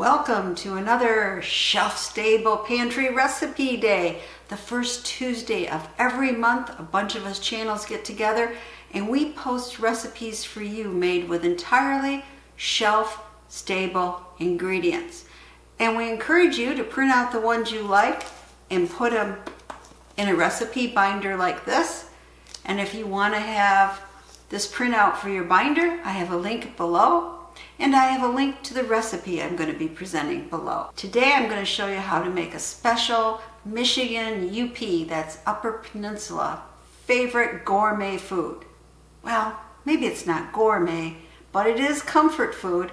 welcome to another shelf-stable pantry recipe day. The first Tuesday of every month, a bunch of us channels get together and we post recipes for you made with entirely shelf-stable ingredients. And we encourage you to print out the ones you like and put them in a recipe binder like this. And if you want to have this printout for your binder, I have a link below. And I have a link to the recipe I'm going to be presenting below. Today I'm going to show you how to make a special Michigan UP, that's Upper Peninsula, favorite gourmet food. Well, maybe it's not gourmet, but it is comfort food.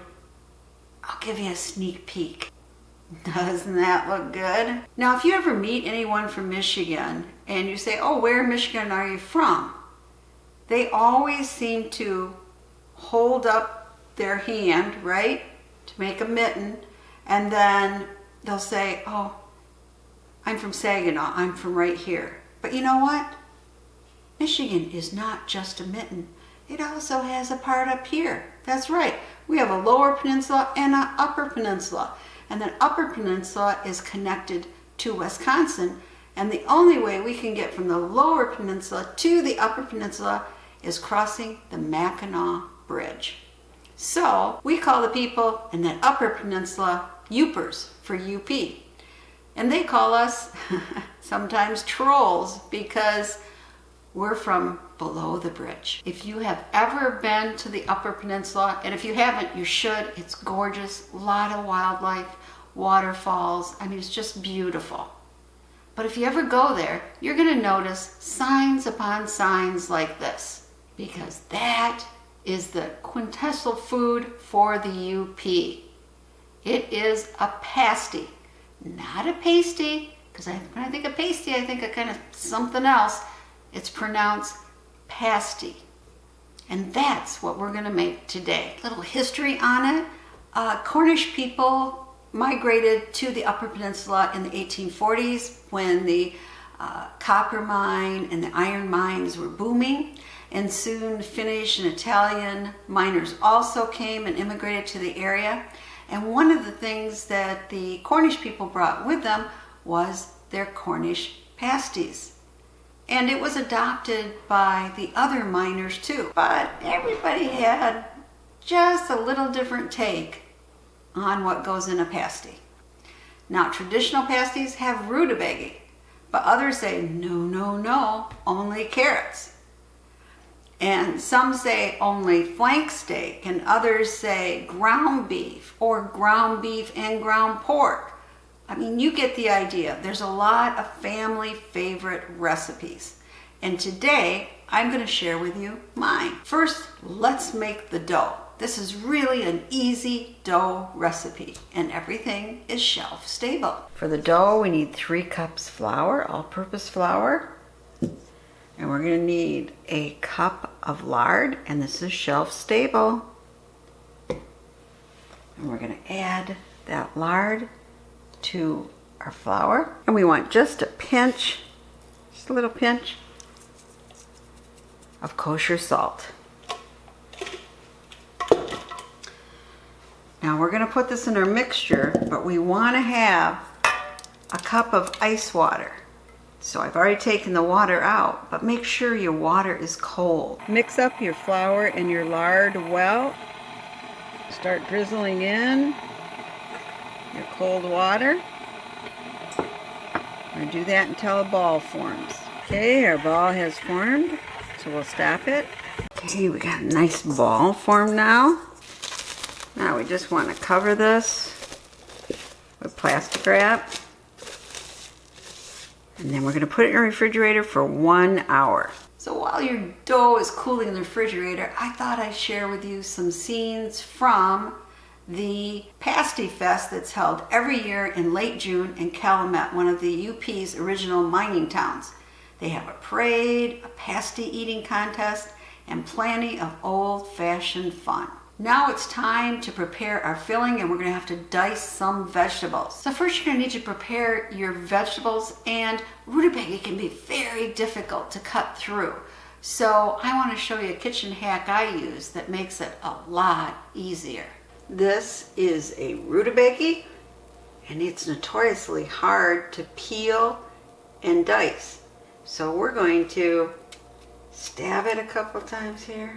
I'll give you a sneak peek. Doesn't that look good? Now, if you ever meet anyone from Michigan and you say, oh, where in Michigan are you from? They always seem to hold up their hand, right, to make a mitten, and then they'll say, oh, I'm from Saginaw, I'm from right here. But you know what? Michigan is not just a mitten. It also has a part up here. That's right. We have a lower peninsula and an upper peninsula. And then upper peninsula is connected to Wisconsin. And the only way we can get from the lower peninsula to the upper peninsula is crossing the Mackinac Bridge. So we call the people in that upper peninsula Yoopers for UP. And they call us sometimes trolls because we're from below the bridge. If you have ever been to the upper peninsula, and if you haven't, you should. It's gorgeous, a lot of wildlife, waterfalls. I mean, it's just beautiful. But if you ever go there, you're going to notice signs upon signs like this, because that is the quintessential food for the UP. It is a pasty, not a pasty, because when I think of pasty, I think of kind of something else. It's pronounced pasty. And that's what we're going to make today. A little history on it. Cornish people migrated to the Upper Peninsula in the 1840s when the copper mine and the iron mines were booming. And soon Finnish and Italian miners also came and immigrated to the area. And one of the things that the Cornish people brought with them was their Cornish pasties. And it was adopted by the other miners too. But everybody had just a little different take on what goes in a pasty. Now, traditional pasties have rutabaga, but others say, no, no, no, only carrots. And some say only flank steak, and others say ground beef or ground beef and ground pork. I mean, you get the idea. There's a lot of family favorite recipes. And today, I'm going to share with you mine. First, let's make the dough. This is really an easy dough recipe, and everything is shelf stable. For the dough, we need 3 cups flour, all-purpose flour. And we're going to need a cup of lard, and this is shelf stable. And we're going to add that lard to our flour. And we want just a pinch, just a little pinch of kosher salt. Now we're going to put this in our mixture, but we want to have a cup of ice water. So I've already taken the water out, but make sure your water is cold. Mix up your flour and your lard well. Start drizzling in your cold water. We're going to do that until a ball forms. Okay, our ball has formed, so we'll stop it. Okay, we got a nice ball formed now. Now we just want to cover this with plastic wrap. And then we're going to put it in the refrigerator for 1 hour. So while your dough is cooling in the refrigerator, I thought I'd share with you some scenes from the Pasty Fest that's held every year in late June in Calumet, one of the UP's original mining towns. They have a parade, a pasty eating contest, and plenty of old-fashioned fun. Now it's time to prepare our filling, and we're going to have to dice some vegetables. So first you're going to need to prepare your vegetables, and rutabaga can be very difficult to cut through. So I want to show you a kitchen hack I use that makes it a lot easier. This is a rutabaga, and it's notoriously hard to peel and dice. So we're going to stab it a couple times here.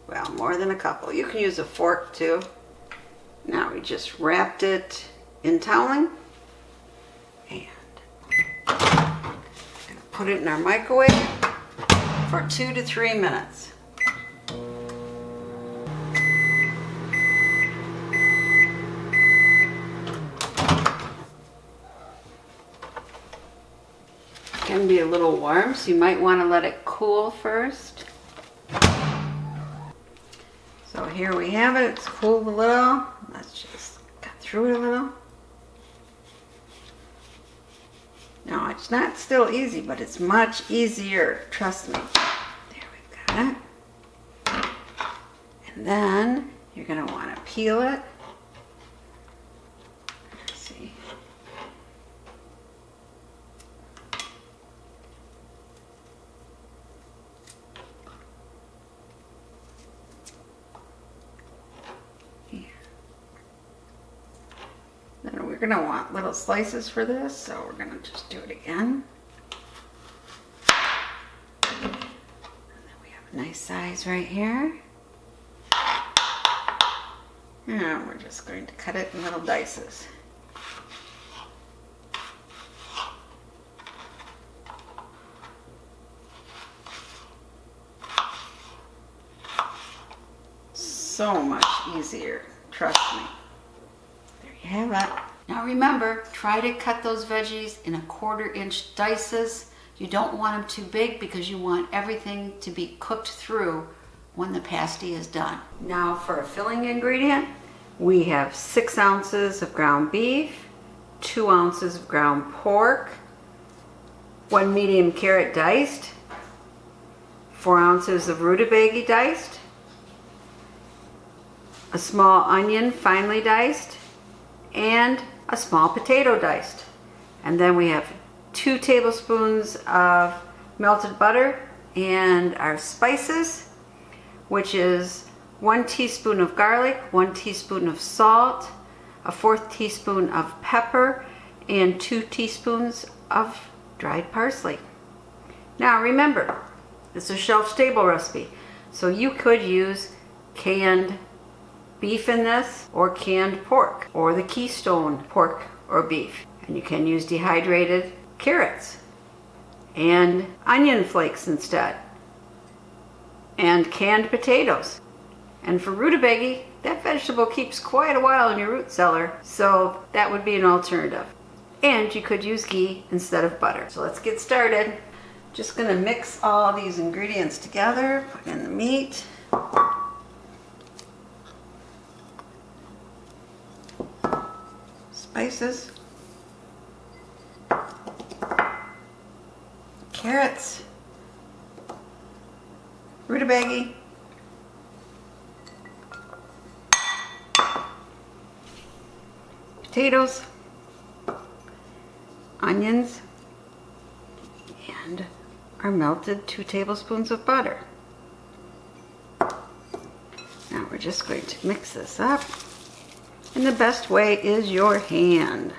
Well, more than a couple. You can use a fork too. Now we just wrapped it in toweling and put it in our microwave for 2 to 3 minutes. It can be a little warm, so you might want to let it cool first. So here we have it. It's cooled a little. Let's just cut through it a little. Now, it's not still easy, but it's much easier. Trust me. There, we've got it. And then you're going to want to peel it. Let's see. Then we're going to want little slices for this, so we're going to just do it again. And then we have a nice size right here. And we're just going to cut it in little dices. So much easier, trust me. You have it. Now remember, try to cut those veggies in 1/4 inch dices. You don't want them too big because you want everything to be cooked through when the pasty is done. Now for a filling ingredient, we have 6 ounces of ground beef, 2 ounces of ground pork, 1 medium carrot diced, 4 ounces of rutabaga diced, a small onion finely diced, and a small potato diced. And then we have 2 tablespoons of melted butter and our spices, which is 1 teaspoon of garlic, 1 teaspoon of salt, a 1/4 teaspoon of pepper, and 2 teaspoons of dried parsley. Now remember, it's a shelf-stable recipe, so you could use canned beef in this, or canned pork, or the Keystone pork or beef. And you can use dehydrated carrots and onion flakes instead, and canned potatoes. And for rutabaga, that vegetable keeps quite a while in your root cellar, so that would be an alternative. And you could use ghee instead of butter. So let's get started. Just gonna mix all these ingredients together, put in the meat. Spices, carrots, rutabaga, potatoes, onions, and our melted 2 tablespoons of butter. Now we're just going to mix this up. And the best way is your hand.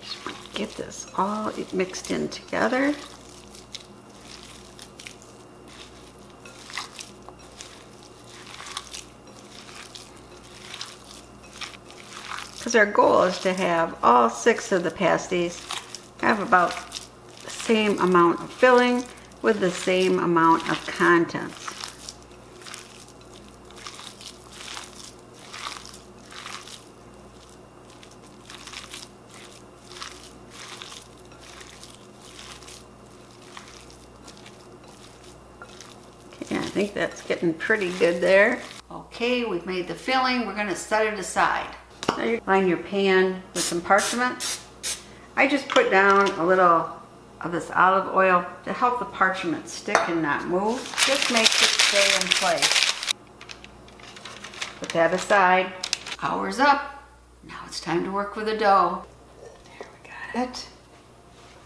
Just want to get this all mixed in together. Because our goal is to have all 6 of the pasties have about the same amount of filling with the same amount of contents. Yeah, I think that's getting pretty good there. Okay, we've made the filling. We're going to set it aside. Now you line your pan with some parchment. I just put down a little of this olive oil to help the parchment stick and not move. Just makes it stay in place. Put that aside. Hour's up. Now it's time to work with the dough. There we got it.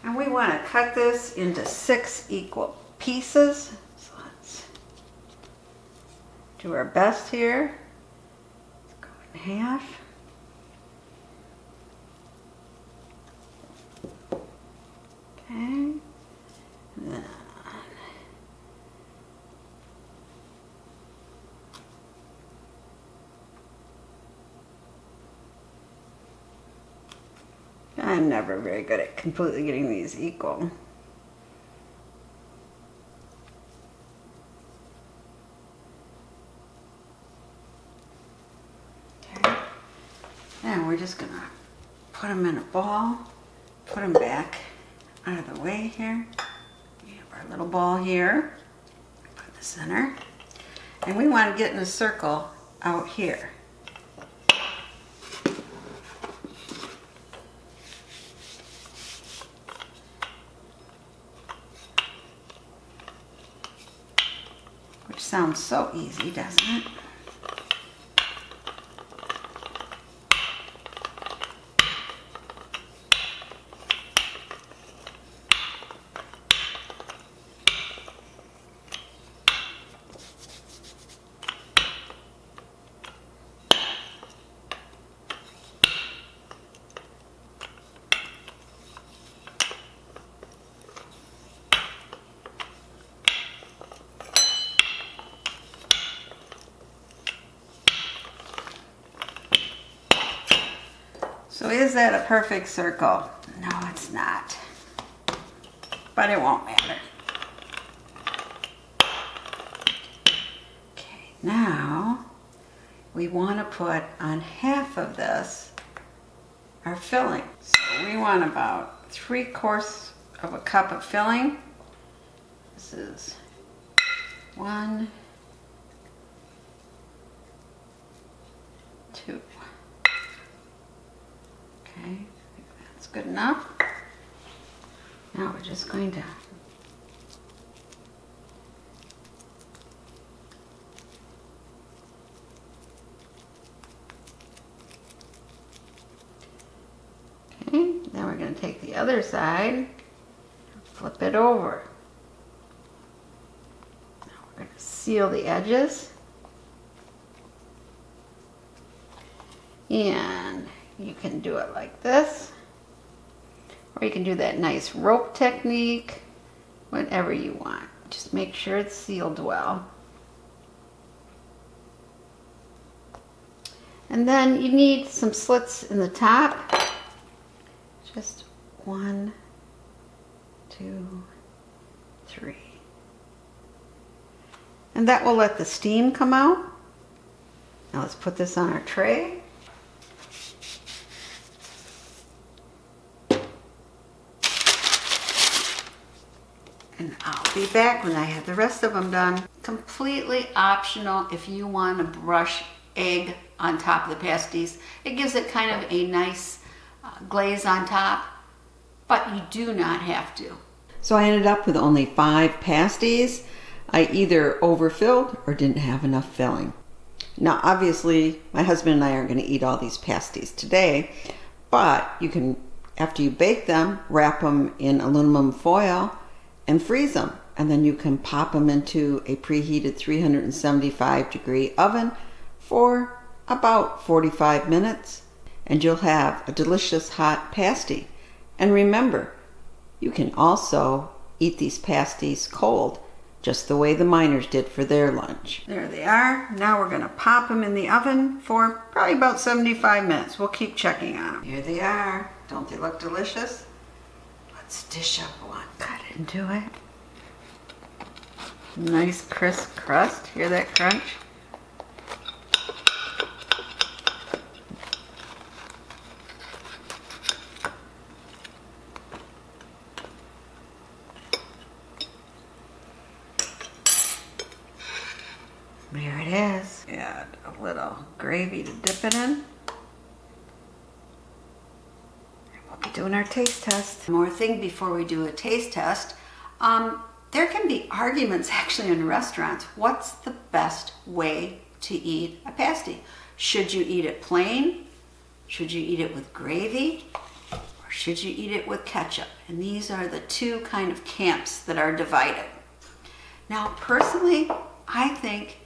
And we want to cut this into 6 equal pieces. So let's do our best here. half. Okay. Then I'm never very good at completely getting these equal. Okay. Now we're just gonna put them in a ball, put them back out of the way here. We have our little ball here, put in the center. And we want to get in a circle out here. Which sounds so easy, doesn't it? So is that a perfect circle? No, it's not. But it won't matter. Okay, now we want to put on half of this our filling. So we want about 3/4 of a cup of filling. This is 1, 2. Okay, I think that's good enough. Now we're just going to then we're going to take the other side, flip it over. Now we're going to seal the edges. And you can do it like this, or you can do that nice rope technique, whatever you want. Just make sure it's sealed well. And then you need some slits in the top. Just 1, 2, 3. And that will let the steam come out. Now let's put this on our tray. And I'll be back when I have the rest of them done. Completely optional if you want to brush egg on top of the pasties. It gives it kind of a nice glaze on top, but you do not have to. So I ended up with only 5 pasties. I either overfilled or didn't have enough filling. Now obviously my husband and I aren't going to eat all these pasties today, but you can, after you bake them, wrap them in aluminum foil and freeze them, and then you can pop them into a preheated 375-degree oven for about 45 minutes, and you'll have a delicious hot pasty. And remember, you can also eat these pasties cold, just the way the miners did for their lunch. There they are. Now we're going to pop them in the oven for probably about 75 minutes. We'll keep checking on them. Here they are. Don't they look delicious? Let's dish up one. Cut into it. Nice crisp crust. Hear that crunch? There it is. Add a little gravy to dip it in. We'll be doing our taste test. One more thing before we do a taste test. There can be arguments actually in restaurants. What's the best way to eat a pasty? Should you eat it plain? Should you eat it with gravy? Or should you eat it with ketchup? And these are the two kind of camps that are divided. Now, personally, I think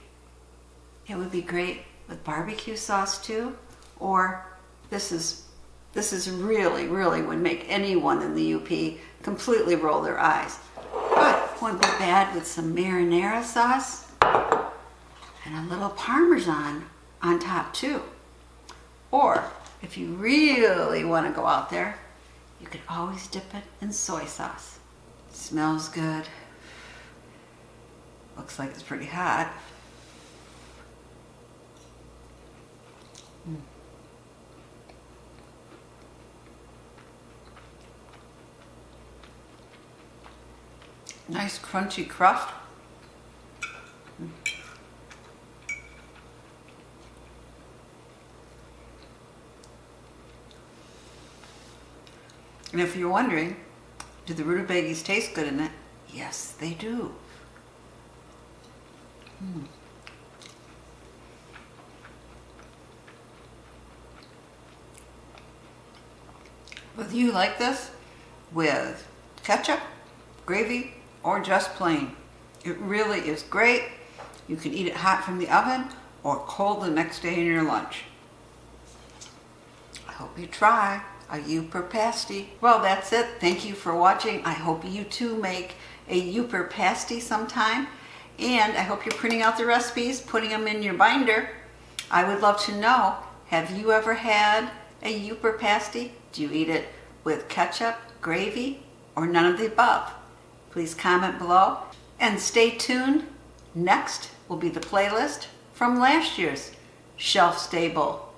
it would be great with barbecue sauce too. Or this is really would make anyone in the UP completely roll their eyes. But wouldn't be bad with some marinara sauce and a little Parmesan on top too. Or if you really want to go out there, you could always dip it in soy sauce. Smells good. Looks like it's pretty hot. Nice crunchy crust. And if you're wondering, do the rutabagas taste good in it? Yes, they do. Whether you like this with ketchup, gravy, or just plain, it really is great. You can eat it hot from the oven or cold the next day in your lunch. I hope you try a Yooper pasty. Well, that's it. Thank you for watching. I hope you too make a Yooper pasty sometime. And I hope you're printing out the recipes, putting them in your binder. I would love to know, have you ever had a Yooper pasty? Do you eat it with ketchup, gravy, or none of the above? Please comment below and stay tuned. Next will be the playlist from last year's shelf-stable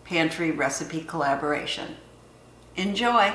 pantry recipe collaboration. Enjoy!